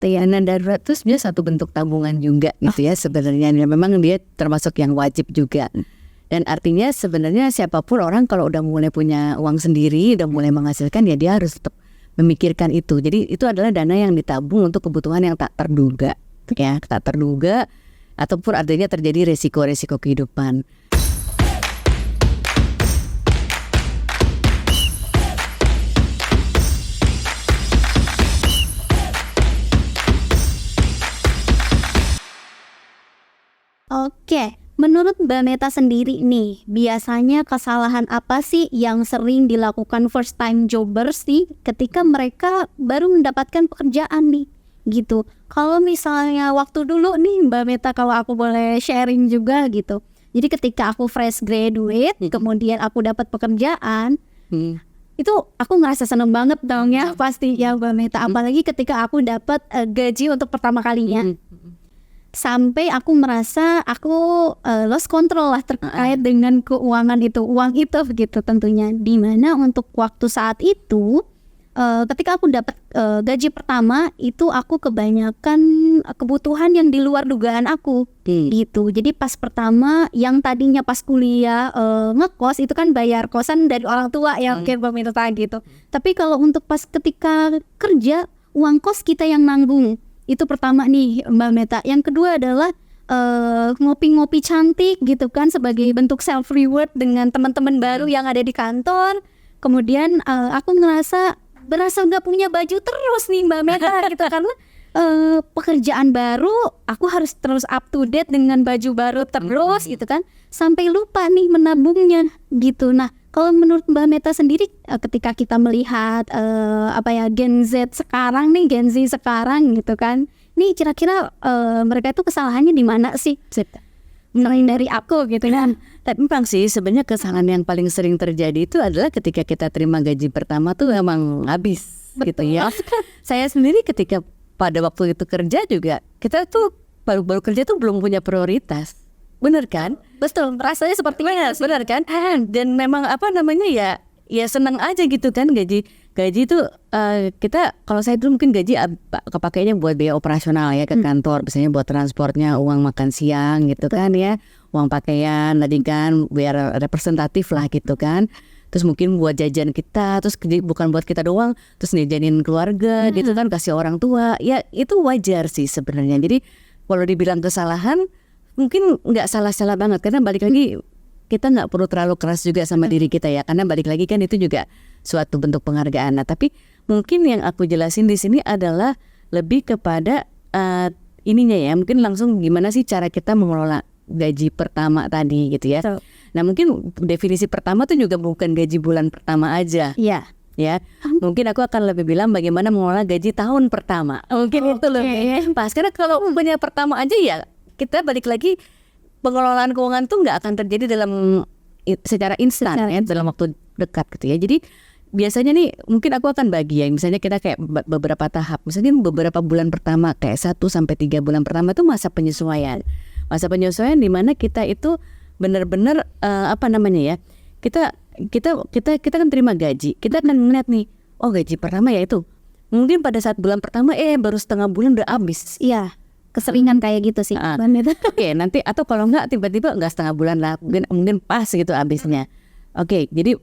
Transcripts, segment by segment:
Dana darurat itu sebenarnya satu bentuk tabungan juga gitu ya sebenarnya. Dan memang dia termasuk yang wajib juga. Dan artinya sebenarnya siapapun orang kalau udah mulai punya uang sendiri, udah mulai menghasilkan ya dia harus tetap memikirkan itu. Jadi itu adalah dana yang ditabung untuk kebutuhan yang tak terduga, ya tak terduga ataupun artinya terjadi resiko-resiko kehidupan. Oke, menurut Mbak Meta sendiri nih, biasanya kesalahan apa sih yang sering dilakukan first time jobbers nih ketika mereka baru mendapatkan pekerjaan nih, gitu. Kalau misalnya waktu dulu nih Mbak Meta, kalau aku boleh sharing juga gitu. Jadi ketika aku fresh graduate, kemudian aku dapat pekerjaan, itu aku ngerasa seneng banget dong ya pasti ya Mbak Meta. Apalagi ketika aku dapat gaji untuk pertama kalinya. Sampai aku merasa aku lost control lah terkait dengan keuangan itu, uang itu gitu tentunya. Dimana untuk waktu saat itu ketika aku dapat gaji pertama itu aku kebanyakan kebutuhan yang di luar dugaan aku gitu. Jadi pas pertama yang tadinya pas kuliah ngekos itu kan bayar kosan dari orang tua ya kayak pemirsa gitu. Tapi kalau untuk pas ketika kerja uang kos kita yang nanggung. Itu pertama nih Mbak Meta. Yang kedua adalah ngopi-ngopi cantik gitu kan sebagai bentuk self reward dengan teman-teman baru yang ada di kantor. Kemudian aku berasa nggak punya baju terus nih Mbak Meta gitu karena pekerjaan baru aku harus terus up to date dengan baju baru terus gitu kan sampai lupa nih menabungnya gitu. Nah kalau menurut Mbak Meta sendiri ketika kita melihat Gen Z sekarang nih, Gen Z sekarang gitu kan, nih kira-kira mereka itu kesalahannya di mana sih? Mulai dari aku gitu kan. Tapi memang sih sebenarnya kesalahan yang paling sering terjadi itu adalah ketika kita terima gaji pertama tuh emang habis. Betul. Gitu ya. Saya sendiri ketika pada waktu itu kerja juga kita tuh baru kerja tuh belum punya prioritas. Bener kan? Betul, rasanya seperti itu. Bener kan? Dan memang ya senang aja gitu kan gaji itu kita kalau saya dulu mungkin gaji kepakainya buat biaya operasional ya ke kantor, biasanya buat transportnya, uang makan siang gitu kan ya, uang pakaian tadi kan biar representatif lah gitu kan. Terus mungkin buat jajan kita, terus bukan buat kita doang, terus jajanin keluarga gitu kan, kasih orang tua. Ya itu wajar sih sebenarnya. Jadi kalau dibilang kesalahan mungkin nggak salah-salah banget karena balik lagi kita nggak perlu terlalu keras juga sama diri kita ya, karena balik lagi kan itu juga suatu bentuk penghargaan. Nah tapi mungkin yang aku jelasin di sini adalah lebih kepada ininya ya, mungkin langsung gimana sih cara kita mengelola gaji pertama tadi gitu ya. Nah mungkin definisi pertama tuh juga bukan gaji bulan pertama aja. Iya. Ya, mungkin aku akan lebih bilang bagaimana mengelola gaji tahun pertama. Mungkin itu lebih pas, karena kalau punya pertama aja ya kita balik lagi pengelolaan keuangan tuh nggak akan terjadi secara instan ya dalam waktu dekat gitu ya. Jadi biasanya nih mungkin aku akan bagi ya, misalnya kita kayak beberapa tahap. Misalnya beberapa bulan pertama kayak 1 sampai 3 bulan pertama itu masa penyesuaian. Masa penyesuaian di mana kita itu benar-benar kita kan terima gaji. Kita akan melihat nih, oh gaji pertama ya itu. Mungkin pada saat bulan pertama baru setengah bulan udah habis. Iya. Keseringan kayak gitu sih. Oke, nanti atau kalau enggak tiba-tiba enggak setengah bulan lah, mungkin pas gitu habisnya. Oke, jadi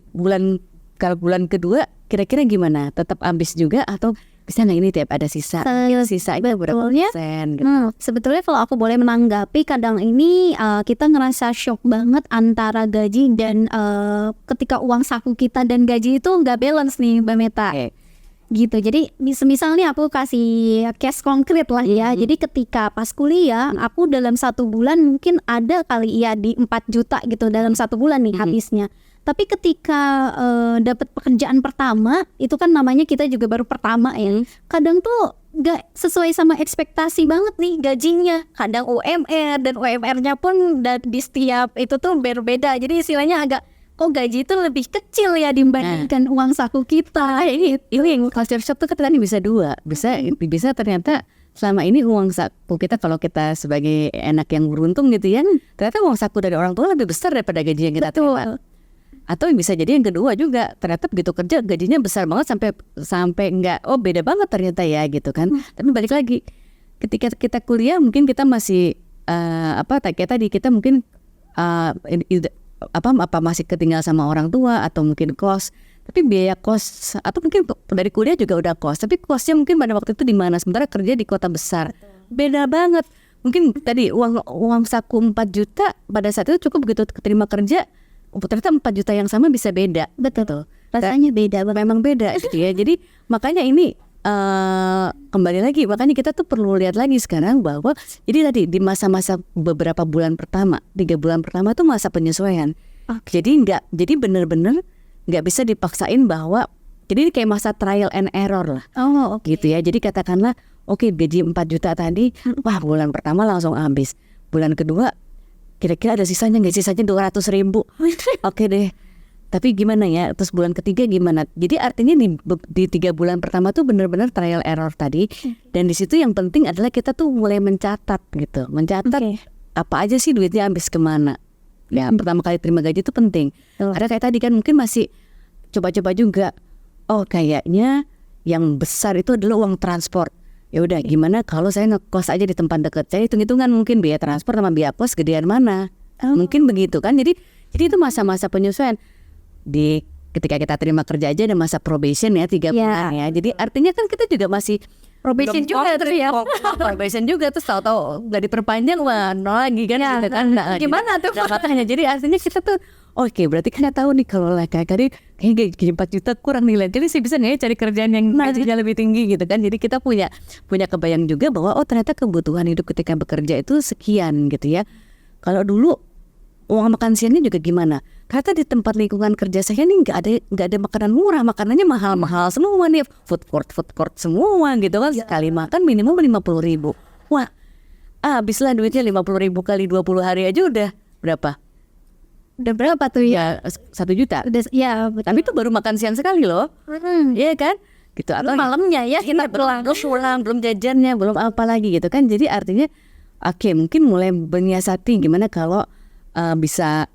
kalau bulan kedua kira-kira gimana? Tetap habis juga atau bisa nggak ini tiap ada sisa itu berapa persen? Gitu. Sebetulnya kalau aku boleh menanggapi, kadang ini kita ngerasa shock banget antara gaji dan ketika uang saku kita dan gaji itu nggak balance nih Mbak Meta. Gitu. Jadi misalnya aku kasih case konkret lah ya. Jadi ketika pas kuliah aku dalam 1 bulan mungkin ada kali ya di 4 juta gitu dalam 1 bulan nih habisnya. Tapi ketika dapat pekerjaan pertama, itu kan namanya kita juga baru pertama ya. Kadang tuh gak sesuai sama ekspektasi banget nih gajinya. Kadang UMR dan UMR-nya pun di setiap itu tuh berbeda. Jadi istilahnya agak kok gaji itu lebih kecil ya dibandingkan uang saku kita. Ini yang culture shock tuh kan bisa dua. Bisa ternyata selama ini uang saku kita, kalau kita sebagai anak yang beruntung gitu ya, ternyata uang saku dari orang tua lebih besar daripada gaji yang kita terima. Atau bisa jadi yang kedua juga, ternyata begitu kerja gajinya besar banget sampai nggak, oh beda banget ternyata ya gitu kan. Tapi balik lagi, ketika kita kuliah mungkin kita masih kayak tadi kita mungkin masih ketinggal sama orang tua atau mungkin kos. Tapi biaya kos atau mungkin dari kuliah juga udah kos, tapi kosnya mungkin pada waktu itu di mana, sementara kerja di kota besar. Beda banget. Mungkin tadi uang saku 4 juta pada saat itu cukup, begitu keterima kerja ternyata 4 juta yang sama bisa beda. Betul. Rasanya beda banget. Memang beda gitu ya. Jadi makanya ini kembali lagi, makanya kita tuh perlu lihat lagi sekarang bahwa jadi tadi di masa-masa beberapa bulan pertama, 3 bulan pertama tuh masa penyesuaian. Jadi bener-bener nggak bisa dipaksain bahwa, jadi ini kayak masa trial and error lah. Gitu ya. Jadi katakanlah oke, gaji 4 juta tadi, wah bulan pertama langsung habis. Bulan kedua kira-kira ada sisanya nggak? Sisanya 200.000. Oke deh. Tapi gimana ya? Terus bulan ketiga gimana? Jadi artinya di 3 bulan pertama tuh benar-benar trial error tadi. Dan di situ yang penting adalah kita tuh mulai mencatat gitu. Mencatat apa aja sih duitnya habis kemana. Ya pertama kali terima gaji itu penting. Ada kayak tadi kan mungkin masih coba-coba juga. Oh kayaknya yang besar itu adalah uang transport. Ya udah gimana kalau saya ngekos aja di tempat dekat. Saya hitung-hitungan mungkin biaya transport sama biaya kos gedean mana. Mungkin begitu kan. Jadi itu masa-masa penyesuaian. Ketika kita terima kerja aja ada masa probation ya 3 bulan ya. Jadi artinya kan kita juga masih Probation juga terus ya. Probation juga, terus tahu-tahu nggak diperpanjang, wah nol lagi kan gitu kan. Gimana tuh? Makanya jadi artinya kita tuh oke, berarti kan tahu nih kalau kayak tadi kayaknya gaji 4 juta kurang nilai. Jadi sih bisa nggak ya cari kerjaan yang gajinya lebih tinggi gitu kan. Jadi kita punya kebayang juga bahwa oh ternyata kebutuhan hidup ketika bekerja itu sekian gitu ya. Kalau dulu uang makan siangnya juga gimana? Karena di tempat lingkungan kerja saya nih nggak ada makanan murah, makanannya mahal-mahal semua nih, food court semua gitu kan. Sekali makan minimum 50.000. Wah, habislah duitnya 50.000 kali 20 hari aja udah berapa? Udah berapa tuh ya? 1 juta. Ya, betul. Tapi itu baru makan siang sekali loh. Iya kan? Gitu. Atau malamnya ya kita pulang, belum jajannya, belum apa lagi gitu kan. Jadi artinya oke, mungkin mulai menyiasati gimana kalau bisa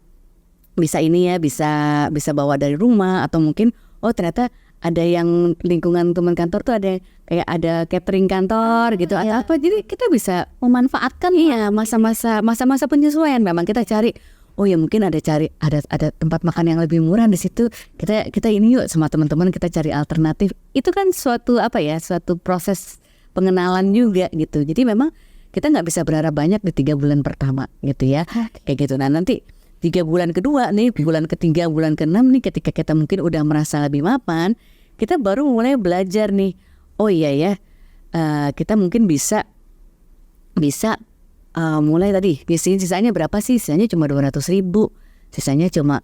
ini ya, bisa bawa dari rumah, atau mungkin oh ternyata ada yang lingkungan teman kantor tuh ada catering kantor gitu atau apa. Jadi kita bisa memanfaatkan masa-masa penyesuaian. Memang kita cari oh ya mungkin ada tempat makan yang lebih murah di situ. Kita ini yuk sama teman-teman kita cari alternatif. Itu kan suatu proses pengenalan juga gitu. Jadi memang kita nggak bisa berharap banyak di 3 bulan pertama gitu ya. Kayak gitu. Nah nanti 3 bulan kedua nih, bulan ketiga, bulan ke-6 nih, ketika kita mungkin udah merasa lebih mapan, kita baru mulai belajar nih. Oh iya ya, kita mungkin bisa mulai tadi ngisiin sisanya berapa sih? Sisanya cuma 200.000. Sisanya cuma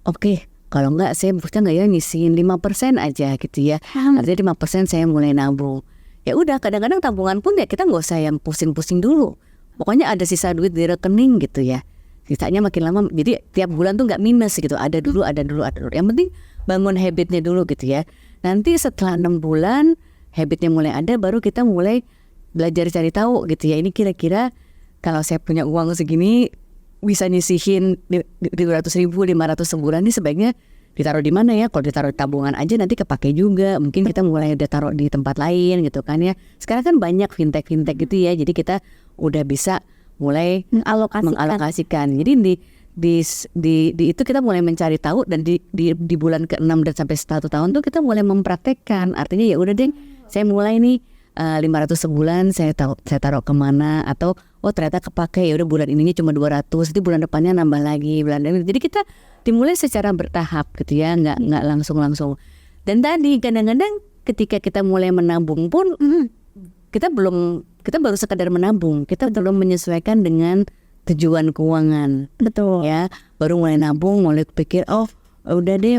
oke, kalau enggak saya bisa nggak ya ngisiin 5% aja gitu ya. Artinya 5% saya mulai nabung. Ya udah, kadang-kadang tabungan pun ya kita nggak usah yang pusing-pusing dulu. Pokoknya ada sisa duit di rekening gitu ya. Sisanya makin lama, jadi tiap bulan tuh nggak minus gitu. Ada dulu. Yang penting bangun habitnya dulu gitu ya. Nanti setelah 6 bulan habitnya mulai ada, baru kita mulai belajar cari tahu gitu ya. Ini kira-kira kalau saya punya uang segini bisa nyisihin 200.000, 500 sebulan, ini sebaiknya ditaruh di mana ya? Kalau ditaruh di tabungan aja nanti kepake juga. Mungkin kita mulai udah taruh di tempat lain gitu kan ya. Sekarang kan banyak fintech gitu ya. Jadi kita udah bisa mulai mengalokasikan. Jadi di itu kita mulai mencari tahu, dan di bulan ke-6 dan sampai 1 tahun tuh kita mulai mempraktekkan. Artinya ya udah deh, saya mulai nih 500 sebulan saya taruh kemana, atau oh ternyata kepake, ya udah bulan ininya cuma 200, jadi bulan depannya nambah lagi jadi kita dimulai secara bertahap gitu ya, nggak langsung. Dan tadi kadang-kadang ketika kita mulai menabung pun kita baru sekadar menabung, kita belum menyesuaikan dengan tujuan keuangan. Betul ya, baru mulai nabung, mulai pikir oh udah deh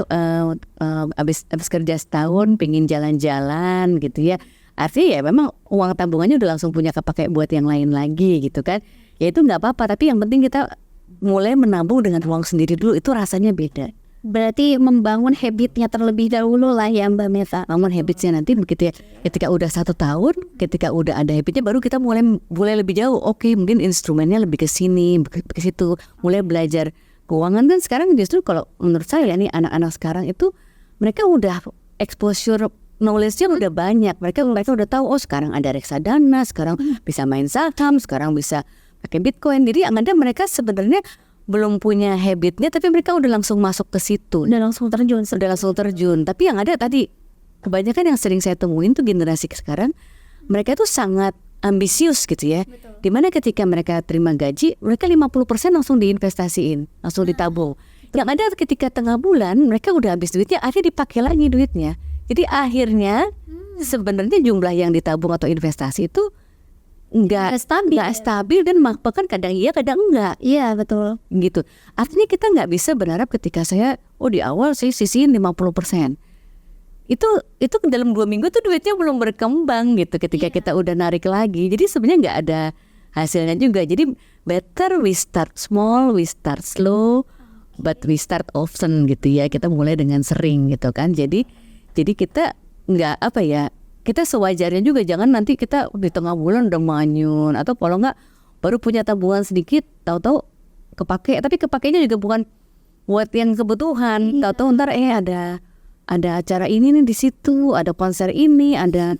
abis kerja setahun pengen jalan-jalan gitu ya. Artinya ya memang uang tabungannya udah langsung punya kepake buat yang lain lagi gitu kan. Ya itu nggak apa-apa, tapi yang penting kita mulai menabung dengan uang sendiri dulu, itu rasanya beda. Berarti membangun habitnya terlebih dahulu lah ya Mbak Meta. Bangun habitnya nanti begitu ya, ketika udah 1 tahun, ketika udah ada habitnya baru kita mulai lebih jauh. Oke, mungkin instrumennya lebih ke sini, ke situ. Mulai belajar keuangan kan sekarang justru kalau menurut saya nih anak-anak sekarang itu mereka udah exposure knowledge-nya udah banyak. Mereka udah tahu sekarang ada reksadana, sekarang bisa main saham, sekarang bisa pakai Bitcoin. Jadi yang ada mereka sebenarnya belum punya habitnya, tapi mereka udah langsung masuk ke situ. Udah langsung terjun. Tapi yang ada tadi kebanyakan yang sering saya temuin tuh generasi sekarang, mereka tuh sangat ambisius gitu ya. Dimana ketika mereka terima gaji, mereka 50% langsung diinvestasiin, langsung ditabung. Yang ada ketika tengah bulan mereka udah habis duitnya, akhirnya dipakai lagi duitnya. Jadi akhirnya sebenarnya jumlah yang ditabung atau investasi itu nggak stabil dan bahkan kadang iya kadang enggak. Iya betul. Gitu. Artinya kita nggak bisa berharap ketika saya di awal saya sisihin 50%. Itu dalam 2 minggu tuh duitnya belum berkembang gitu ketika kita udah narik lagi. Jadi sebenarnya nggak ada hasilnya juga. Jadi better we start small, we start slow, but we start often gitu ya. Kita mulai dengan sering gitu kan. Jadi kita nggak kita sewajarnya juga, jangan nanti kita di tengah bulan udah manyun, atau kalau nggak baru punya tabungan sedikit tahu-tahu kepake, tapi kepakainya juga bukan buat yang kebutuhan. Tahu-tahu ntar ada acara ini nih di situ, ada konser ini, ada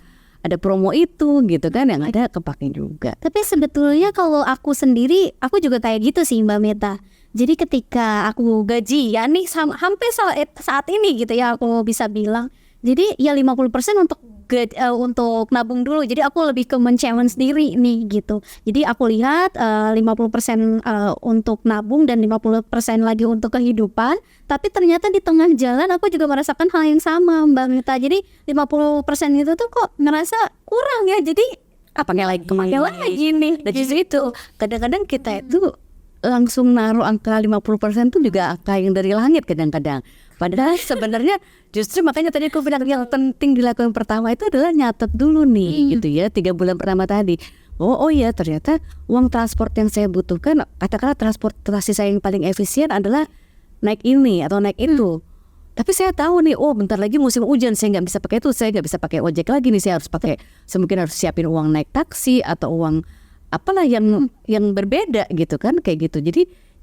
promo itu gitu kan, yang ada kepake juga. Tapi sebetulnya kalau aku sendiri, aku juga kayak gitu sih Mbak Meta. Jadi ketika aku gaji ya nih hampir saat ini gitu ya, aku bisa bilang jadi ya 50% untuk nabung dulu. Jadi aku lebih ke men-challenge diri nih gitu. Jadi aku lihat 50% untuk nabung dan 50% lagi untuk kehidupan. Tapi ternyata di tengah jalan aku juga merasakan hal yang sama Mbak Mita. Jadi 50% itu tuh kok ngerasa kurang ya. Jadi pakai lagi nih. Dan justru itu kadang-kadang kita itu langsung naruh angka 50% tuh juga angka yang dari langit kadang-kadang. Padahal sebenarnya justru makanya tadi aku bilang yang penting dilakukan pertama itu adalah nyatet dulu nih gitu ya, 3 bulan pertama tadi. Oh ya ternyata uang transport yang saya butuhkan, katakanlah transportasi saya yang paling efisien adalah naik ini atau naik itu. Tapi saya tahu nih, bentar lagi musim hujan, saya nggak bisa pakai itu, saya nggak bisa pakai ojek lagi nih, saya harus pakai, mungkin harus siapin uang naik taksi atau uang apalah yang berbeda gitu kan, kayak gitu.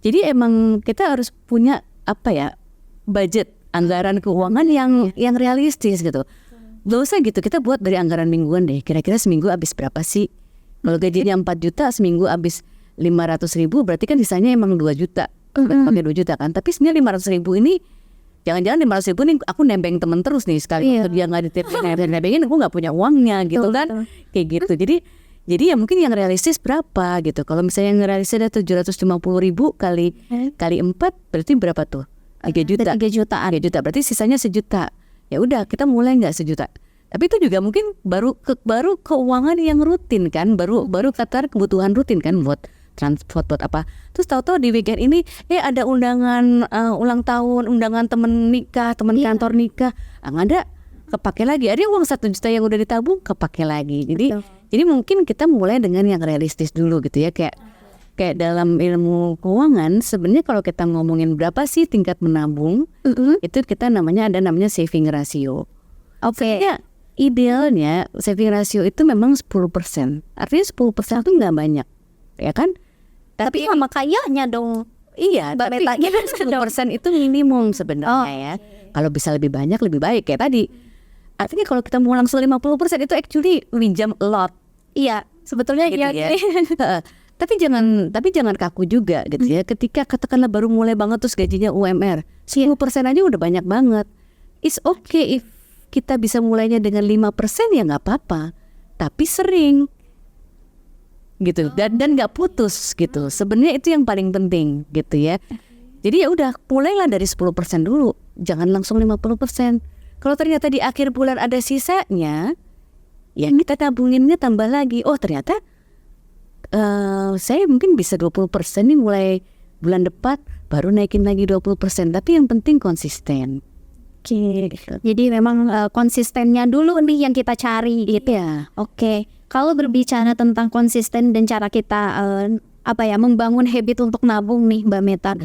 Jadi emang kita harus punya budget anggaran keuangan yang realistis gitu. Gak usah gitu, kita buat dari anggaran mingguan deh. Kira-kira seminggu habis berapa sih? Kalau gajinya 4 juta, seminggu habis 500.000, berarti kan sisanya emang 2 juta. Pakai 2 juta kan. Tapi sebenarnya 500.000 ini, jangan-jangan 500.000 ini aku nembeng temen terus nih. Sekali waktu dia gak ditembengin, aku gak punya uangnya gitu kan. Kayak gitu. Jadi ya mungkin yang realistis berapa gitu. Kalau misalnya yang realistis ada 750.000 kali 4, berarti berapa tuh? 3 juta, berarti sisanya 1 juta. Ya udah, kita mulai nggak 1 juta. Tapi itu juga mungkin baru keuangan yang rutin kan, baru kata kebutuhan rutin kan, buat transport, buat apa. Terus tahu-tahu di weekend ini ada undangan ulang tahun, undangan temen nikah, temen kantor nikah, ada kepake lagi. Ada uang 1 juta yang udah ditabung kepake lagi. Jadi mungkin kita mulai dengan yang realistis dulu gitu ya, kayak dalam ilmu keuangan sebenarnya kalau kita ngomongin berapa sih tingkat menabung, itu kita namanya saving ratio. Sebenarnya idealnya saving ratio itu memang 10%. Artinya 10% itu nggak banyak, ya kan? Tapi sama kayaknya dong. Iya, tapi 10% itu minimum sebenarnya ya. Kalau bisa lebih banyak lebih baik kayak tadi. Artinya kalau kita mau langsung 50% itu actually minjam a lot. Iya, sebetulnya gitu ya. Tapi jangan kaku juga gitu ya. Ketika katakanlah baru mulai banget terus gajinya UMR 10% aja udah banyak banget. It's okay if kita bisa mulainya dengan 5% ya nggak apa-apa. Tapi sering gitu dan nggak putus gitu. Sebenarnya itu yang paling penting gitu ya. Jadi ya udah mulailah dari 10% dulu. Jangan langsung 50%. Kalau ternyata di akhir bulan ada sisanya, ya kita tabunginnya tambah lagi. Oh ternyata saya mungkin bisa 20% nih mulai bulan depan, baru naikin lagi 20%. Tapi yang penting konsisten. Gitu. Jadi memang konsistennya dulu nih yang kita cari gitu ya. Oke. Kalau berbicara tentang konsisten dan cara kita membangun habit untuk nabung nih Mbak Meta.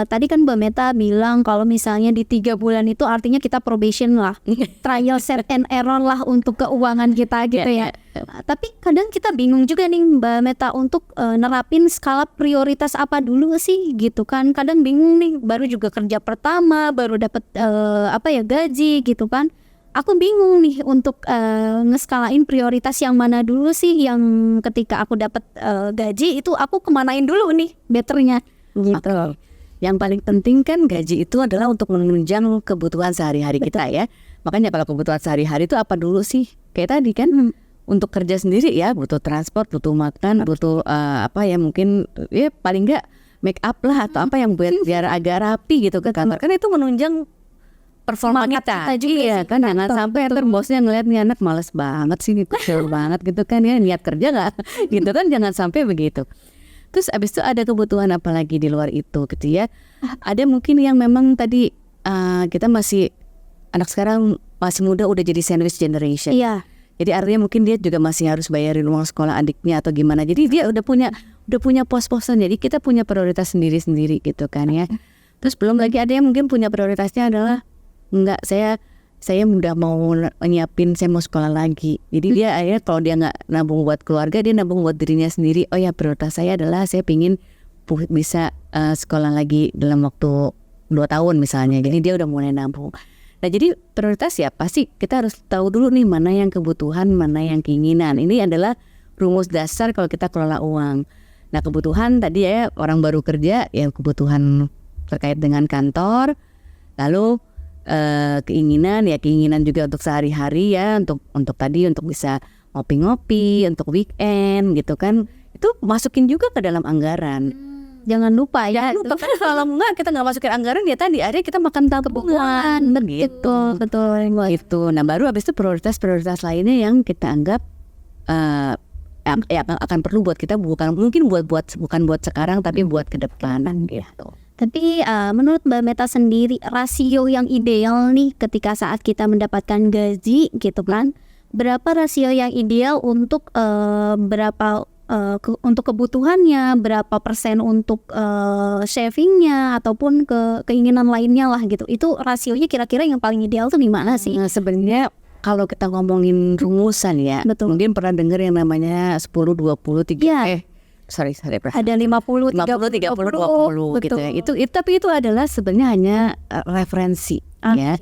tadi kan Mbak Meta bilang kalau misalnya di 3 bulan itu artinya kita probation lah, trial set and error lah untuk keuangan kita gitu ya. Tapi kadang kita bingung juga nih Mbak Meta untuk nerapin skala prioritas apa dulu sih gitu kan. Kadang bingung nih, baru juga kerja pertama, baru dapat gaji gitu kan. Aku bingung nih untuk ngeskalain prioritas yang mana dulu sih, yang ketika aku dapat gaji itu aku kemanain dulu nih betternya gitu. Yang paling penting kan gaji itu adalah untuk menunjang kebutuhan sehari-hari kita ya. Makanya kalau kebutuhan sehari-hari itu apa dulu sih? Kayak tadi kan untuk kerja sendiri ya butuh transport, butuh makan, butuh mungkin ya paling enggak make up lah atau apa yang biar agak rapi gitu ke kantor. Kan itu menunjang performa kita juga iya kan, jangan sampai ntar bosnya ngeliat nih anak males banget sih, kecil banget gitu kan ya, niat kerja nggak gitu kan, jangan sampai begitu. Terus abis itu ada kebutuhan apa lagi di luar itu gitu ya. Ada mungkin yang memang tadi kita masih, anak sekarang masih muda udah jadi sandwich generation. Iya. Jadi artinya mungkin dia juga masih harus bayarin uang sekolah adiknya atau gimana. Jadi dia udah punya pos-posan. Jadi kita punya prioritas sendiri-sendiri gitu kan ya. Terus belum lagi ada yang mungkin punya prioritasnya adalah enggak, saya udah mau nyiapin, saya mau sekolah lagi. Jadi dia akhirnya kalau dia nggak nabung buat keluarga, dia nabung buat dirinya sendiri. Oh ya, prioritas saya adalah saya pingin bisa sekolah lagi dalam waktu 2 tahun misalnya. Jadi dia udah mulai nabung. Nah jadi prioritas ya pasti kita harus tahu dulu nih mana yang kebutuhan, mana yang keinginan. Ini adalah rumus dasar kalau kita kelola uang. Nah kebutuhan tadi ya orang baru kerja ya kebutuhan terkait dengan kantor. Lalu keinginan juga untuk sehari-hari ya, untuk tadi untuk bisa ngopi-ngopi, untuk weekend gitu kan, itu masukin juga ke dalam anggaran. Jangan lupa ya. Kalau enggak kita nggak masukin anggaran ya tadi akhirnya kita makan tabungan gitu. Betul. Itu. Nah baru habis itu prioritas lainnya yang kita anggap akan perlu buat kita, bukan buat sekarang tapi buat ke depan gitu. Tapi menurut Mbak Meta sendiri, rasio yang ideal nih ketika saat kita mendapatkan gaji gitu kan, berapa rasio yang ideal untuk untuk kebutuhannya, berapa persen untuk savingnya ataupun keinginan lainnya lah gitu. Itu rasionya kira-kira yang paling ideal tuh gimana sih? Nah, sebenarnya kalau kita ngomongin rumusan ya, betul. Mungkin pernah dengar yang namanya 10 20 3 ya. Ada 50 30 20 gitu ya. Itu tapi itu adalah sebenarnya hanya referensi ya.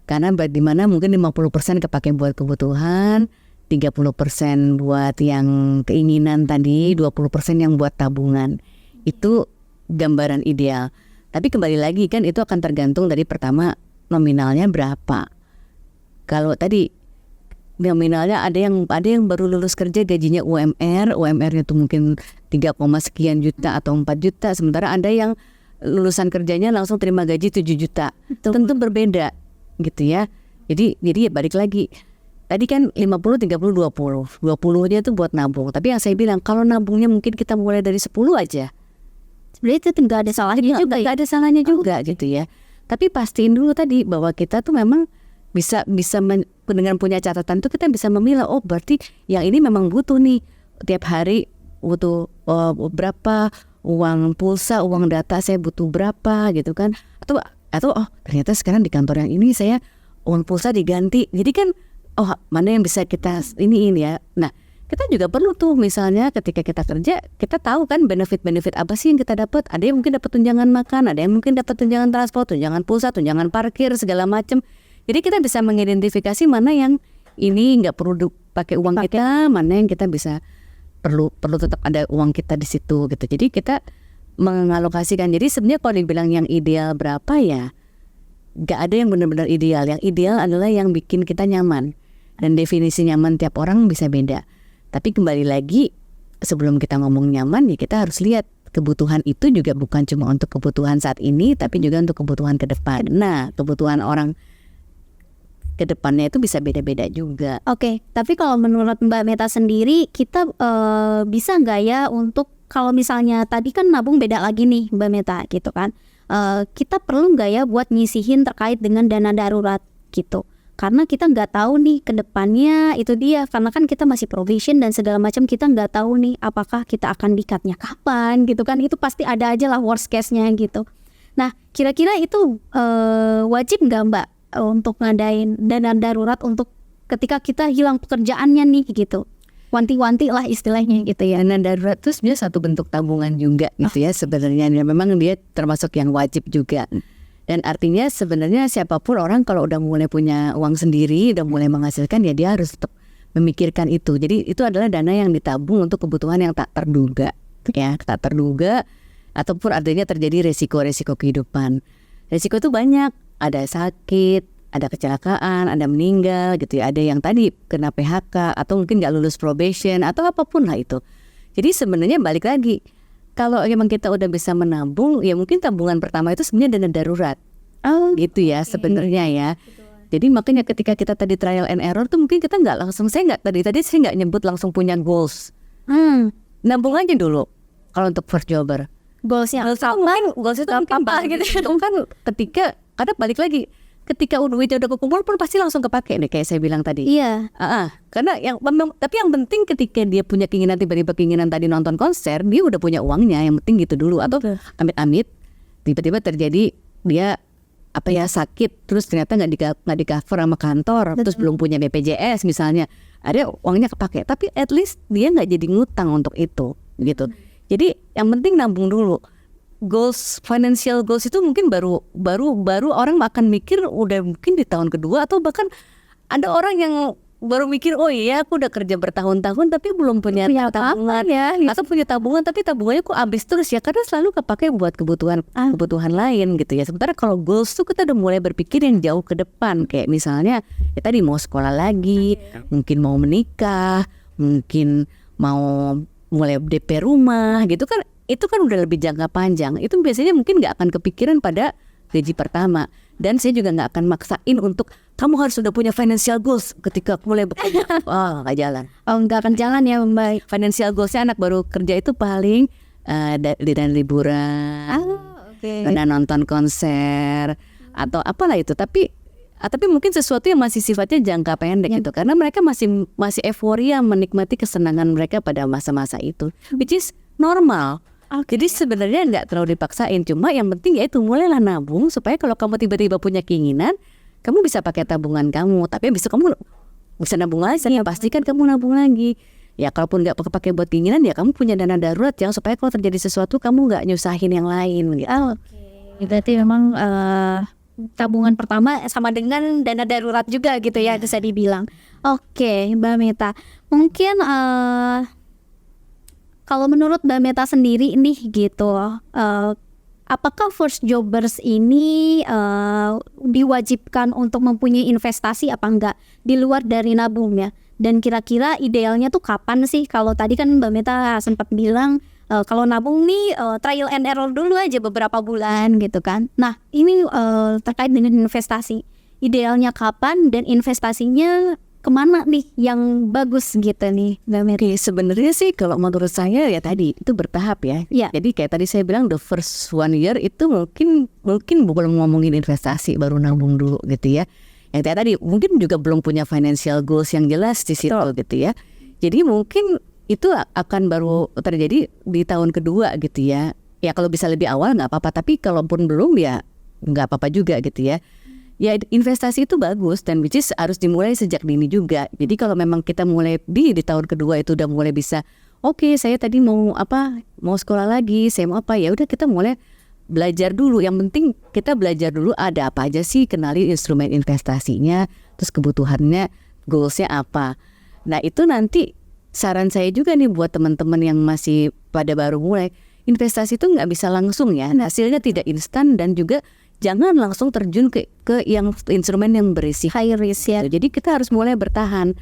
Karena di mana mungkin 50% kepake buat kebutuhan, 30% buat yang keinginan tadi, 20% yang buat tabungan. Itu gambaran ideal. Tapi kembali lagi kan itu akan tergantung dari pertama nominalnya berapa. Kalau tadi nominalnya ada yang baru lulus kerja gajinya UMR-nya tuh mungkin 3, sekian juta atau 4 juta, sementara ada yang lulusan kerjanya langsung terima gaji 7 juta. Tentu berbeda gitu ya. Jadi ya balik lagi. Tadi kan 50 30 20. 20-nya tuh buat nabung. Tapi yang saya bilang kalau nabungnya mungkin kita mulai dari 10 aja. Sebenarnya itu enggak ada salahnya juga. Enggak ada salahnya juga gitu ya. Tapi pastiin dulu tadi bahwa kita tuh memang bisa dengan punya catatan tuh kita bisa memilah, oh berarti yang ini memang butuh nih tiap hari, butuh berapa uang pulsa, uang data saya butuh berapa gitu kan, atau oh ternyata sekarang di kantor yang ini saya uang pulsa diganti, jadi kan oh mana yang bisa kita ini ya. Nah kita juga perlu tuh misalnya ketika kita kerja kita tahu kan benefit apa sih yang kita dapat. Ada yang mungkin dapat tunjangan makan, ada yang mungkin dapat tunjangan transport, tunjangan pulsa, tunjangan parkir segala macam. Jadi kita bisa mengidentifikasi mana yang ini nggak perlu pakai uang kita, mana yang kita bisa perlu tetap ada uang kita di situ gitu. Jadi kita mengalokasikan. Jadi sebenarnya kalau dibilang yang ideal berapa ya, nggak ada yang benar-benar ideal. Yang ideal adalah yang bikin kita nyaman. Dan definisi nyaman tiap orang bisa beda. Tapi kembali lagi sebelum kita ngomong nyaman ya kita harus lihat kebutuhan itu juga bukan cuma untuk kebutuhan saat ini, tapi juga untuk kebutuhan ke depan. Nah kebutuhan orang ke depannya itu bisa beda-beda juga. Oke, tapi kalau menurut Mbak Meta sendiri, kita bisa nggak ya untuk kalau misalnya tadi kan nabung beda lagi nih Mbak Meta gitu kan, kita perlu nggak ya buat nyisihin terkait dengan dana darurat gitu? Karena kita nggak tahu nih ke depannya, itu dia, karena kan kita masih probation dan segala macam, kita nggak tahu nih apakah kita akan di-cut-nya kapan gitu kan, itu pasti ada aja lah worst case-nya gitu. Nah, kira-kira itu wajib nggak Mbak untuk ngadain dana darurat untuk ketika kita hilang pekerjaannya nih gitu? Wanti-wanti lah istilahnya gitu ya. Dana darurat itu sebenarnya satu bentuk tabungan juga gitu ya sebenarnya. Dan memang dia termasuk yang wajib juga. Dan artinya sebenarnya siapapun orang kalau udah mulai punya uang sendiri, udah mulai menghasilkan ya dia harus tetap memikirkan itu. Jadi itu adalah dana yang ditabung untuk kebutuhan yang tak terduga, ya tak terduga ataupun artinya terjadi resiko-resiko kehidupan. Resiko itu banyak, ada sakit, ada kecelakaan, ada meninggal gitu ya, ada yang tadi kena PHK atau mungkin nggak lulus probation atau apapun lah itu. Jadi sebenarnya balik lagi, kalau memang kita udah bisa menabung, ya mungkin tabungan pertama itu sebenarnya dana darurat. Gitu ya sebenarnya ya. Jadi makanya ketika kita tadi trial and error tuh mungkin kita nggak langsung, saya nggak nyebut langsung punya goals. Nabung aja dulu kalau untuk first jobber. Goalsnya Goals itu mungkin apa gitu. itu kan ketika karena balik lagi ketika duitnya udah kekumpul pun pasti langsung kepake nih kayak saya bilang tadi. Iya. Karena tapi yang penting ketika dia punya keinginan tiba-tiba keinginan tadi nonton konser, dia udah punya uangnya, yang penting gitu dulu. Atau amit-amit tiba-tiba terjadi dia sakit terus ternyata nggak di cover sama kantor. Betul. Terus belum punya BPJS misalnya, ada uangnya kepake tapi at least dia nggak jadi ngutang untuk itu gitu. Jadi yang penting nabung dulu. Financial goals itu mungkin baru orang akan mikir udah mungkin di tahun kedua, atau bahkan ada orang yang baru mikir oh iya aku udah kerja bertahun-tahun tapi belum punya tabungan ya, atau punya tabungan tapi tabungannya kok habis terus ya, karena selalu kepake buat kebutuhan lain gitu ya. Sementara kalau goals tuh kita udah mulai berpikir yang jauh ke depan, kayak misalnya ya tadi mau sekolah lagi, mungkin mau menikah, mungkin mau mulai DP rumah gitu kan. Itu kan udah lebih jangka panjang. Itu biasanya mungkin gak akan kepikiran pada gaji pertama. Dan saya juga gak akan maksain untuk kamu harus sudah punya financial goals ketika mulai bekerja. Gak jalan. Gak akan jalan ya Mbak. Financial goalsnya anak baru kerja itu paling dan liburan, dan nonton konser atau apalah itu. Tapi mungkin sesuatu yang masih sifatnya jangka pendek gitu. Karena mereka masih euforia menikmati kesenangan mereka pada masa-masa itu, which is normal. Jadi sebenarnya nggak terlalu dipaksain, cuma yang penting ya itu mulailah nabung supaya kalau kamu tiba-tiba punya keinginan, kamu bisa pakai tabungan kamu. Tapi habis itu kamu bisa nabung lagi, pastikan kamu nabung lagi. Ya kalaupun nggak pakai buat keinginan, ya kamu punya dana darurat ya supaya kalau terjadi sesuatu kamu nggak nyusahin yang lain gitu. Berarti memang tabungan pertama sama dengan dana darurat juga gitu ya, bisa dibilang. Oke, Mbak Meta, mungkin kalau menurut Mbak Meta sendiri nih gitu, apakah first jobbers ini diwajibkan untuk mempunyai investasi apa enggak di luar dari nabungnya? Dan kira-kira idealnya tuh kapan sih? Kalau tadi kan Mbak Meta sempat bilang kalau nabung nih trial and error dulu aja beberapa bulan gitu kan. Nah ini terkait dengan investasi, idealnya kapan dan investasinya kemana nih yang bagus gitu nih Mbak Meta? Sebenarnya sih kalau menurut saya ya tadi itu bertahap ya. Jadi kayak tadi saya bilang the first 1 year itu mungkin belum ngomongin investasi, baru nabung dulu gitu ya. Yang tadi mungkin juga belum punya financial goals yang jelas di situ gitu ya. Jadi mungkin itu akan baru terjadi di tahun kedua gitu ya. Ya kalau bisa lebih awal nggak apa-apa, tapi kalaupun belum ya nggak apa-apa juga gitu ya. Ya investasi itu bagus dan which is harus dimulai sejak dini juga. Jadi kalau memang kita mulai di tahun kedua itu udah mulai bisa, oke, saya tadi mau sekolah lagi, saya mau apa, ya udah kita mulai belajar dulu. Yang penting kita belajar dulu ada apa aja sih, kenali instrumen investasinya, terus kebutuhannya, goalsnya apa. Nah itu nanti saran saya juga nih buat teman-teman yang masih pada baru mulai, investasi itu nggak bisa langsung ya, hasilnya tidak instan, dan juga jangan langsung terjun ke yang instrumen yang berisi high risk ya. Jadi kita harus mulai bertahap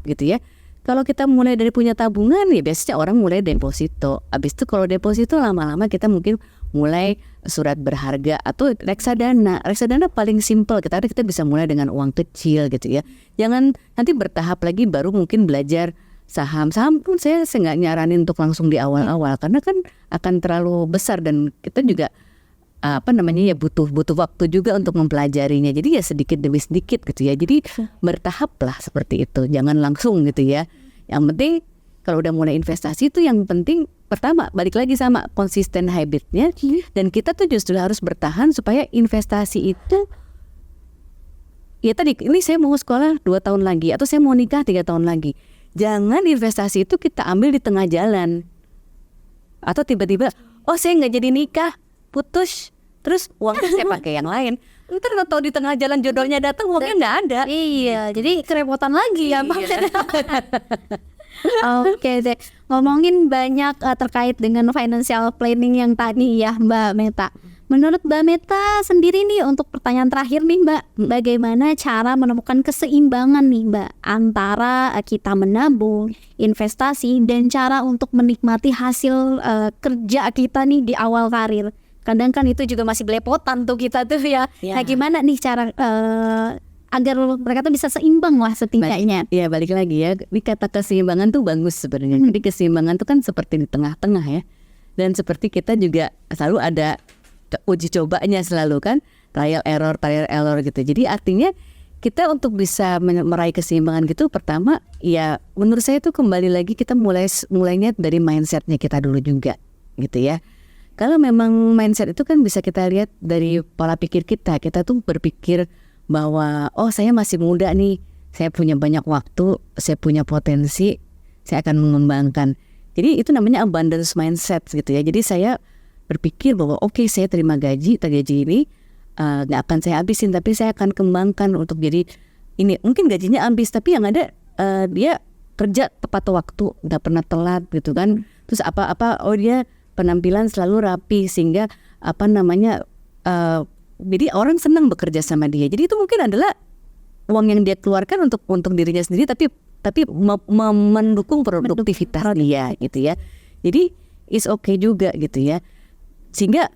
gitu ya. Kalau kita mulai dari punya tabungan ya biasanya orang mulai deposito. Habis itu kalau deposito lama-lama kita mungkin mulai surat berharga atau reksadana. Reksadana paling simple, kita bisa mulai dengan uang kecil gitu ya. Jangan nanti bertahap lagi baru mungkin belajar saham pun saya nggak nyaranin untuk langsung di awal-awal karena kan akan terlalu besar dan kita juga butuh waktu juga untuk mempelajarinya. Jadi ya sedikit demi sedikit gitu ya. Jadi bertahap lah seperti itu. Jangan langsung gitu ya. Yang penting kalau udah mulai investasi itu yang penting pertama balik lagi sama konsisten habitnya, dan kita tuh justru harus bertahan supaya investasi itu, ya tadi ini saya mau sekolah 2 tahun lagi atau saya mau nikah 3 tahun lagi. Jangan investasi itu kita ambil di tengah jalan. Atau tiba-tiba, oh saya nggak jadi nikah, putus, terus uangnya saya pakai yang lain. Ntar kalau di tengah jalan jodohnya datang, uangnya nggak ada. Iya, jadi kerepotan lagi ya Bang. Iya. Oke deh, ngomongin banyak terkait dengan financial planning yang tadi ya Mbak Meta. Menurut Mbak Meta sendiri nih, untuk pertanyaan terakhir nih Mbak, bagaimana cara menemukan keseimbangan nih Mbak antara kita menabung, investasi, dan cara untuk menikmati hasil kerja kita nih di awal karir? Kadang kan itu juga masih belepotan tuh kita tuh ya. Ya. Nah gimana nih cara agar mereka tuh bisa seimbang lah setidaknya? Ya balik lagi ya, ini kata keseimbangan tuh bagus sebenarnya. Jadi keseimbangan tuh kan seperti di tengah-tengah ya. Dan seperti kita juga selalu ada uji cobanya selalu kan, trial error gitu. Jadi artinya kita untuk bisa meraih keseimbangan gitu, pertama ya menurut saya tuh kembali lagi kita mulainya dari mindsetnya kita dulu juga gitu ya. Kalau memang mindset itu kan bisa kita lihat dari pola pikir kita. Kita tuh berpikir bahwa oh saya masih muda nih, saya punya banyak waktu, saya punya potensi, saya akan mengembangkan. Jadi itu namanya abundance mindset gitu ya. Jadi saya berpikir bahwa oke, saya terima gaji ini gak akan saya habisin, tapi saya akan kembangkan untuk jadi ini. Mungkin gajinya habis, tapi yang ada dia kerja tepat waktu, gak pernah telat gitu kan. Terus apa-apa, oh dia penampilan selalu rapi sehingga jadi orang senang bekerja sama dia. Jadi itu mungkin adalah uang yang dia keluarkan untuk dirinya sendiri, tapi mendukung produktivitas dia gitu ya. Jadi is okay juga gitu ya. Sehingga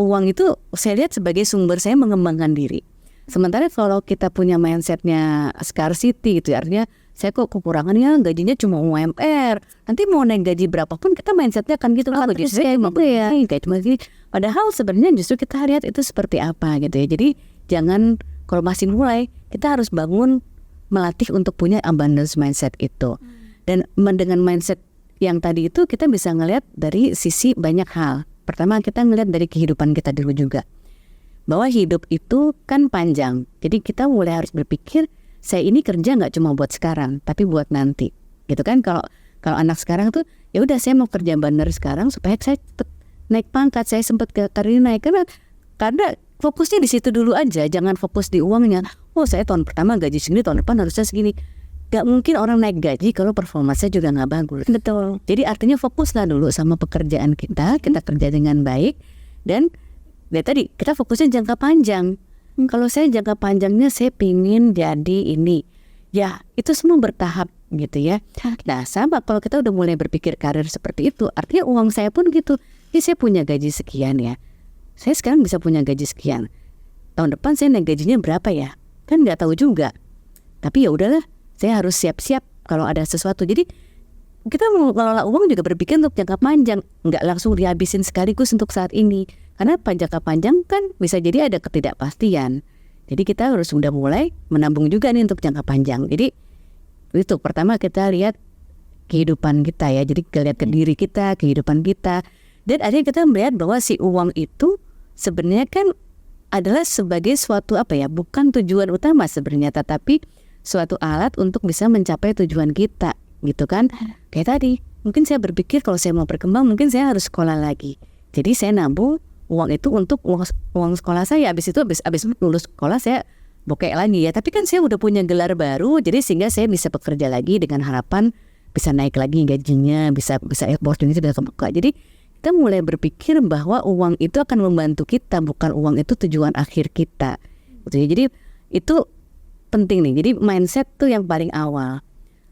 uang itu saya lihat sebagai sumber saya mengembangkan diri. Sementara kalau kita punya mindsetnya scarcity gitu, artinya saya kok kekurangannya gajinya cuma UMR, nanti mau naik gaji berapapun kita mindsetnya kan gitu, gaji saya cuma kayak cuma gini. Padahal sebenarnya justru kita lihat itu seperti apa gitu ya. Jadi jangan, kalau masih mulai kita harus bangun, melatih untuk punya abundance mindset itu. Dan dengan mindset yang tadi itu kita bisa ngelihat dari sisi banyak hal. Pertama kita ngelihat dari kehidupan kita dulu juga, bahwa hidup itu kan panjang. Jadi kita mulai harus berpikir, saya ini kerja nggak cuma buat sekarang, tapi buat nanti, gitu kan? Kalau anak sekarang tuh, ya udah saya mau kerja bener sekarang supaya saya cepet naik pangkat, saya sempat ke karir naik, karena fokusnya di situ dulu aja, jangan fokus di uangnya. Oh saya tahun pertama gaji segini, tahun depan harusnya segini. Gak mungkin orang naik gaji kalau performa saya juga nggak bagus. Betul. Jadi artinya fokuslah dulu sama pekerjaan kita kerja dengan baik, dan tadi kita fokusnya jangka panjang. Kalau saya jangka panjangnya saya pingin jadi ini, ya itu semua bertahap gitu ya. Nah sama kalau kita udah mulai berpikir karir seperti itu, artinya uang saya pun gitu. Ini saya punya gaji sekian ya, saya sekarang bisa punya gaji sekian, tahun depan saya naik gajinya berapa ya, kan nggak tahu juga. Tapi ya udahlah, saya harus siap-siap kalau ada sesuatu. Jadi kita mengelola uang juga berpikir untuk jangka panjang, nggak langsung dihabisin sekaligus untuk saat ini. Karena jangka panjang kan bisa jadi ada ketidakpastian. Jadi kita harus sudah mulai menabung juga nih untuk jangka panjang. Jadi itu pertama kita lihat kehidupan kita ya. Jadi kita lihat ke diri kita, kehidupan kita. Dan akhirnya kita melihat bahwa si uang itu sebenarnya kan adalah sebagai suatu bukan tujuan utama sebenarnya, tetapi suatu alat untuk bisa mencapai tujuan kita gitu kan. Kayak tadi, mungkin saya berpikir kalau saya mau berkembang mungkin saya harus sekolah lagi. Jadi saya nabung uang itu untuk uang sekolah saya. Habis lulus sekolah saya bokek lagi ya. Tapi kan saya udah punya gelar baru, jadi sehingga saya bisa bekerja lagi dengan harapan bisa naik lagi gajinya, bisa opportunity bisa kebuka. Jadi kita mulai berpikir bahwa uang itu akan membantu kita, bukan uang itu tujuan akhir kita. Jadi itu penting nih. Jadi mindset tuh yang paling awal.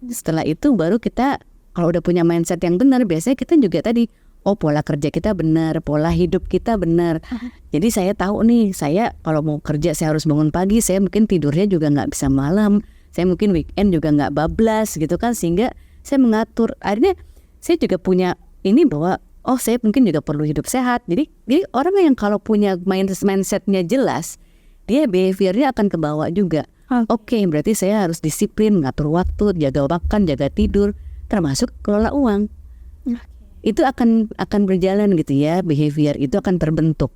Setelah itu baru kita kalau udah punya mindset yang benar, biasanya kita juga tadi, oh pola kerja kita benar, pola hidup kita benar. Jadi saya tahu nih, saya kalau mau kerja saya harus bangun pagi, saya mungkin tidurnya juga nggak bisa malam, saya mungkin weekend juga nggak bablas gitu kan, sehingga saya mengatur. Akhirnya saya juga punya ini bahwa oh saya mungkin juga perlu hidup sehat. Jadi orang yang kalau punya mindsetnya jelas, dia behaviornya akan kebawa juga. Oke, berarti saya harus disiplin, ngatur waktu, jaga makan, jaga tidur, termasuk kelola uang. itu akan berjalan gitu ya, behavior itu akan terbentuk.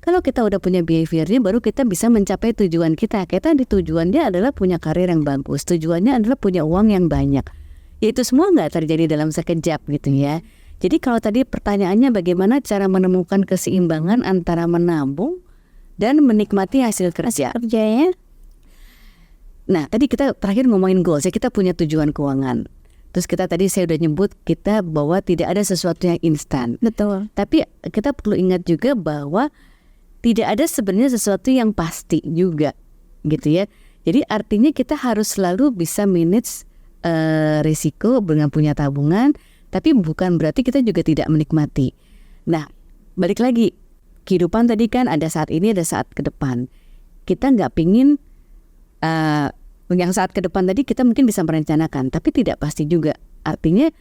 Kalau kita udah punya behaviornya, baru kita bisa mencapai tujuan kita. Kita di tujuannya adalah punya karir yang bagus, tujuannya adalah punya uang yang banyak. Ya itu semua nggak terjadi dalam sekejap gitu ya. Jadi kalau tadi pertanyaannya bagaimana cara menemukan keseimbangan antara menabung dan menikmati hasil kerja. Kerjanya Nah tadi kita terakhir ngomongin goals ya, kita punya tujuan keuangan. Terus tadi saya udah nyebut kita bahwa tidak ada sesuatu yang instan. betul. Tapi kita perlu ingat juga bahwa tidak ada sebenarnya sesuatu yang pasti juga gitu ya. Jadi artinya kita harus selalu bisa manage risiko dengan punya tabungan, tapi bukan berarti kita juga tidak menikmati. Nah balik lagi, kehidupan tadi kan ada saat ini, ada saat ke depan. Kita nggak pingin yang saat ke depan tadi kita mungkin bisa merencanakan, tapi tidak pasti juga. Artinya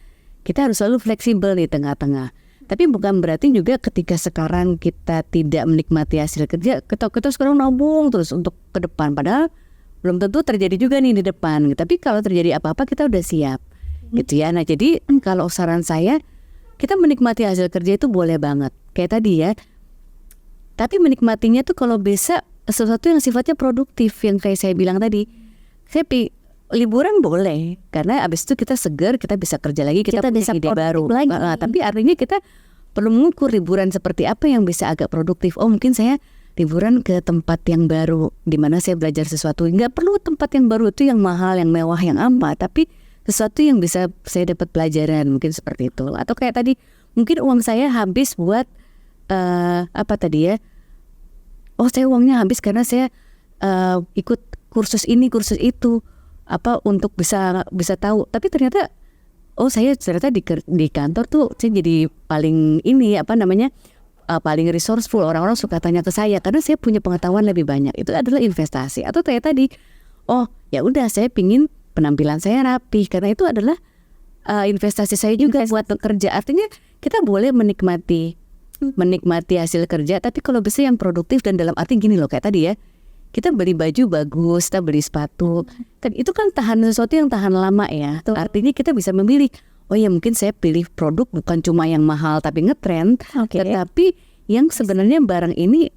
kita harus selalu fleksibel di tengah-tengah. Tapi bukan berarti juga ketika sekarang kita tidak menikmati hasil kerja, kita sekarang nabung terus untuk ke depan. Padahal belum tentu terjadi juga nih di depan. Tapi kalau terjadi apa-apa kita udah siap gitu ya. Nah jadi kalau saran saya, kita menikmati hasil kerja itu boleh banget. Kayak tadi ya. Tapi menikmatinya tuh kalau bisa sesuatu yang sifatnya produktif, yang kayak saya bilang tadi. Liburan boleh, karena abis itu kita segar, kita bisa kerja lagi, kita punya bisa ide baru. lagi. Tapi artinya kita perlu mengukur liburan seperti apa yang bisa agak produktif. Oh mungkin saya liburan ke tempat yang baru, di mana saya belajar sesuatu. Nggak perlu tempat yang baru itu yang mahal, yang mewah, yang apa, tapi sesuatu yang bisa saya dapat pelajaran, mungkin seperti itu. Atau kayak tadi, mungkin uang saya habis buat apa tadi ya? Oh saya uangnya habis karena saya ikut kursus ini, kursus itu, apa untuk bisa tahu. Tapi ternyata, oh saya ternyata di kantor tuh saya jadi paling ini paling resourceful. Orang-orang suka tanya ke saya karena saya punya pengetahuan lebih banyak. Itu adalah investasi. Atau kayak tadi, oh ya udah saya pingin penampilan saya rapi karena itu adalah investasi saya juga buat bekerja. Artinya kita boleh menikmati hasil kerja, tapi kalau bisa yang produktif dan dalam arti gini loh, kayak tadi ya. Kita beli baju bagus, kita beli sepatu, kan itu kan tahan sesuatu yang tahan lama ya. Artinya kita bisa memilih, oh ya mungkin saya pilih produk bukan cuma yang mahal tapi ngetrend, tetapi yang sebenarnya barang ini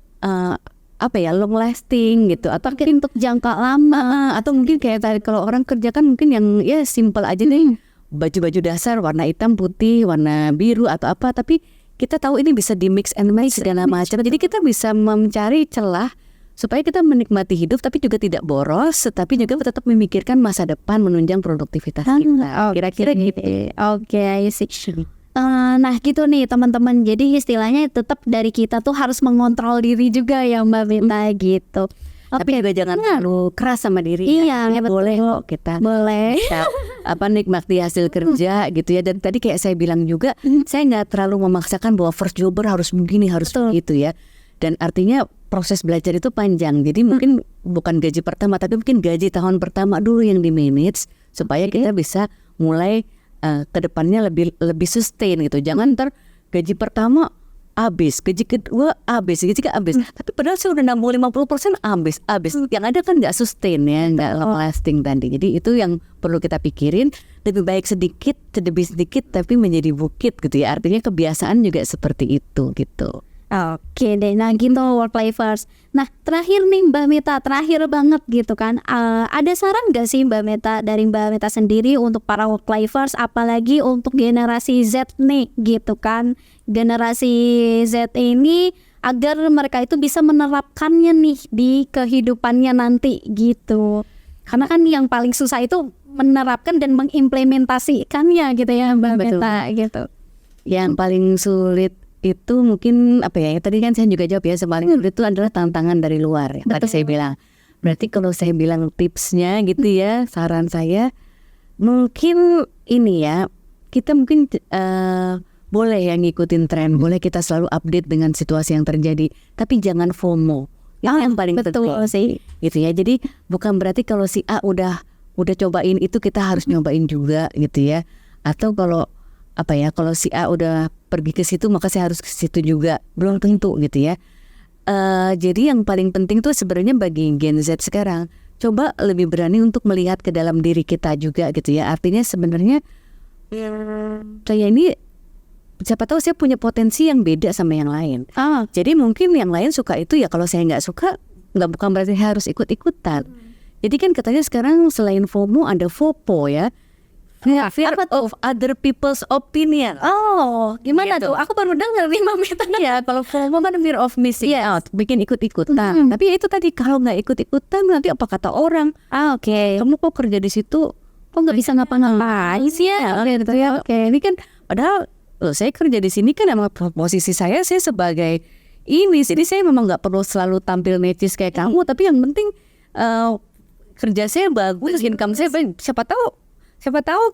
long lasting gitu, atau mungkin untuk jangka lama. Atau mungkin kayak tadi kalau orang kerja kan mungkin yang ya simple aja deh, baju-baju dasar warna hitam, putih, warna biru atau apa, tapi kita tahu ini bisa di mix and match segala macam. Jadi kita bisa mencari celah supaya kita menikmati hidup tapi juga tidak boros, tapi juga tetap memikirkan masa depan, menunjang produktivitas kita. Kira-kira gitu. Oke, I see. Nah gitu nih teman-teman. Jadi istilahnya tetap dari kita tuh harus mengontrol diri juga ya Mbak Mita gitu. Tapi juga jangan terlalu keras sama diri. Iya, boleh kok kita. Boleh. Nikmati hasil kerja gitu ya. Dan tadi kayak saya bilang juga, saya nggak terlalu memaksakan bahwa first jobber harus begini, harus begitu ya. Dan artinya proses belajar itu panjang. Jadi mungkin bukan gaji pertama, tapi mungkin gaji tahun pertama dulu yang di manage supaya kita bisa mulai ke depannya lebih sustain gitu. Jangan ntar gaji pertama habis, gaji kedua habis, gaji ketiga habis. Tapi padahal saya udah nambung 50% habis. Yang ada kan nggak sustain ya, nggak lasting tadi. Jadi itu yang perlu kita pikirin. Lebih baik sedikit tapi menjadi bukit gitu ya. Artinya kebiasaan juga seperti itu gitu. Oke deh, nah gitu work-lifers. Nah terakhir nih Mbak Mita, terakhir banget gitu kan, ada saran gak sih Mbak Mita, dari Mbak Mita sendiri untuk para work-lifers, apalagi untuk generasi Z nih gitu kan. Generasi Z ini agar mereka itu bisa menerapkannya nih di kehidupannya nanti gitu. Karena kan yang paling susah itu menerapkan dan mengimplementasikannya gitu ya Mbak Mita gitu. Yang paling sulit itu mungkin tadi kan saya juga jawab ya, paling sulit itu adalah tantangan dari luar ya. Tadi saya bilang, berarti kalau saya bilang tipsnya gitu ya, saran saya mungkin ini ya, kita mungkin boleh ya ngikutin tren, boleh kita selalu update dengan situasi yang terjadi, tapi jangan FOMO. Yang paling betul penting sih gitu ya. Jadi bukan berarti kalau si A udah cobain itu kita harus nyobain juga gitu ya. Atau kalau kalau si A udah pergi ke situ maka saya harus ke situ juga, belum tentu gitu ya. Jadi yang paling penting tuh sebenarnya bagi Gen Z sekarang, coba lebih berani untuk melihat ke dalam diri kita juga gitu ya. Artinya sebenarnya saya ini siapa tahu saya punya potensi yang beda sama yang lain. Jadi mungkin yang lain suka itu ya, kalau saya nggak suka, bukan berarti harus ikut-ikutan. Jadi kan katanya sekarang selain FOMO ada FOPO ya. Fear of other people's opinion. Gimana Gitu. tuh? Aku baru dengar nih Mbak Meta. Ya kalau FOMO kan fear of missing out, bikin ikut-ikutan. Tapi itu tadi, kalau nggak ikut-ikutan nanti apa kata orang? Oke. Kamu kok kerja di situ? Kok nggak bisa ngapa-ngapain sih ya? Oke, ini kan padahal saya kerja di sini kan emang posisi saya sebagai ini, jadi saya memang nggak perlu selalu tampil necis kayak kamu, tapi yang penting kerja saya bagus, income saya baik. Siapa tahu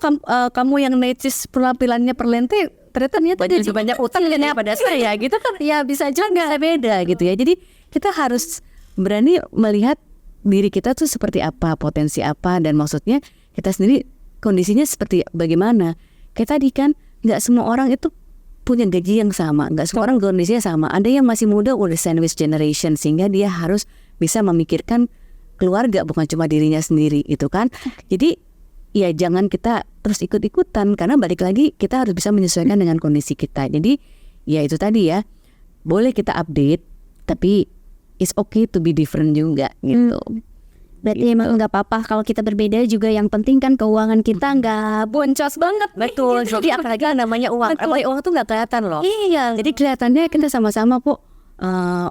kamu yang necis penampilannya perlente, ternyata banyak utang pada saya gitu kan. Ya bisa juga beda gitu ya. Jadi kita harus berani melihat diri kita tuh seperti apa, potensi apa, dan maksudnya kita sendiri kondisinya seperti bagaimana. Kayak tadi kan, nggak semua orang itu punya gaji yang sama, nggak semua orang kondisinya sama. Ada yang masih muda, udah sandwich generation, sehingga dia harus bisa memikirkan keluarga, bukan cuma dirinya sendiri itu kan. Jadi ya jangan kita terus ikut-ikutan, karena balik lagi kita harus bisa menyesuaikan dengan kondisi kita. Jadi ya itu tadi ya, boleh kita update, tapi it's okay to be different juga gitu. Berarti emang nggak apa-apa kalau kita berbeda juga, yang penting kan keuangan kita nggak boncos banget. Betul. Jadi apalagi namanya uang, uang tuh nggak kelihatan loh. Iya. Jadi kelihatannya kita sama-sama kok.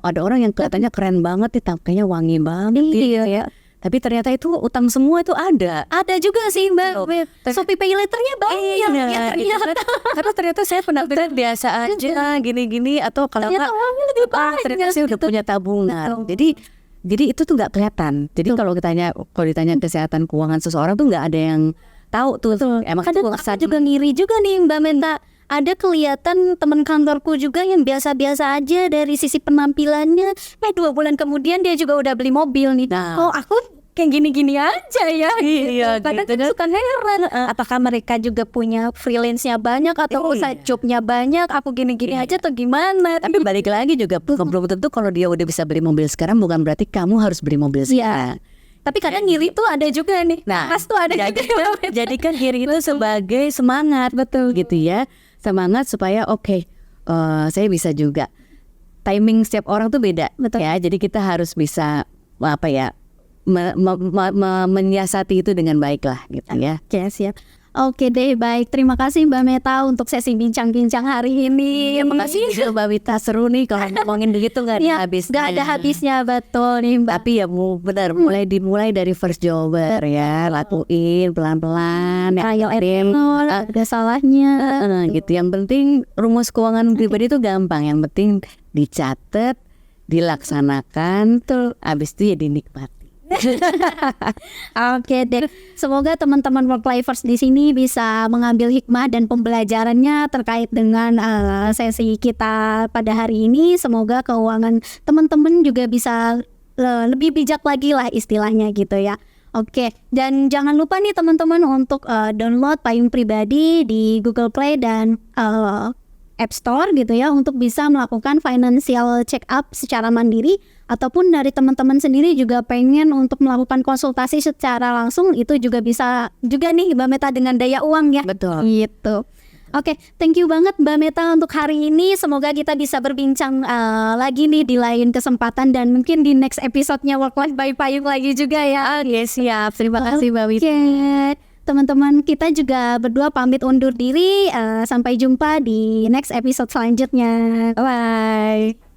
Ada orang yang kelihatannya keren banget, kayaknya wangi banget. Iya ya. Tapi ternyata itu utang semua itu ada. Ada juga sih Mbak. Shopee Pay Later-nya banyak. Ternyata. Karena ternyata saya penampilan biasa aja, gini-gini, atau kalau ternyata uangnya lebih banyak. ternyata saya udah punya tabungan. Jadi itu tuh nggak kelihatan. Jadi kalau ditanya kesehatan keuangan seseorang tuh nggak ada yang tahu tuh. Emang kadang aku juga ngiri juga nih Mbak Menta. Ada kelihatan teman kantorku juga yang biasa-biasa aja dari sisi penampilannya. 2 bulan kemudian dia juga udah beli mobil nih. Kok aku kayak gini-gini aja ya? Iya, kadang gitu. kan suka heran. Apakah mereka juga punya freelance-nya banyak atau side job-nya banyak? Aku gini-gini aja atau gimana? Tapi balik lagi juga, belum tentu kalau dia udah bisa beli mobil sekarang bukan berarti kamu harus beli mobil sekarang. Tapi kadang ngiri tuh ada juga nih. Pas tuh ada juga. Jadi kan ngiri itu sebagai semangat, betul gitu ya. Semangat supaya saya bisa juga. Timing setiap orang tuh beda, betul ya. Jadi kita harus bisa menyiasati itu dengan baik lah gitu ya. Oke, siap. Oke deh, baik. Terima kasih Mbak Meta untuk sesi bincang-bincang hari ini. Terima kasih juga Mbak Wita, seru nih kalau ngomongin begitu nggak ada habisnya. Nggak ada habisnya, betul nih Mbak. Tapi ya benar, dimulai dari first jobber ya, lakuin pelan-pelan. Trial and error, ada salahnya. Gitu. Yang penting rumus keuangan pribadi itu gampang. Yang penting dicatat, dilaksanakan, abis itu ya dinikmati. Oke deh, semoga teman-teman work lifers di sini bisa mengambil hikmah dan pembelajarannya terkait dengan sesi kita pada hari ini. Semoga keuangan teman-teman juga bisa lebih bijak lagi lah istilahnya gitu ya. Oke, dan jangan lupa nih teman-teman untuk download Payung Pribadi di Google Play dan App Store gitu ya, untuk bisa melakukan financial check up secara mandiri, ataupun dari teman-teman sendiri juga pengen untuk melakukan konsultasi secara langsung, itu juga bisa juga nih Mbak Meta dengan daya uang ya. Betul. Gitu. Oke, thank you banget Mbak Meta untuk hari ini. Semoga kita bisa berbincang lagi nih di lain kesempatan, dan mungkin di next episode-nya Work Life by Payung lagi juga ya. Oke, siap. Terima kasih Mbak Wita. Teman-teman, kita juga berdua pamit undur diri. Sampai jumpa di next episode selanjutnya. Bye.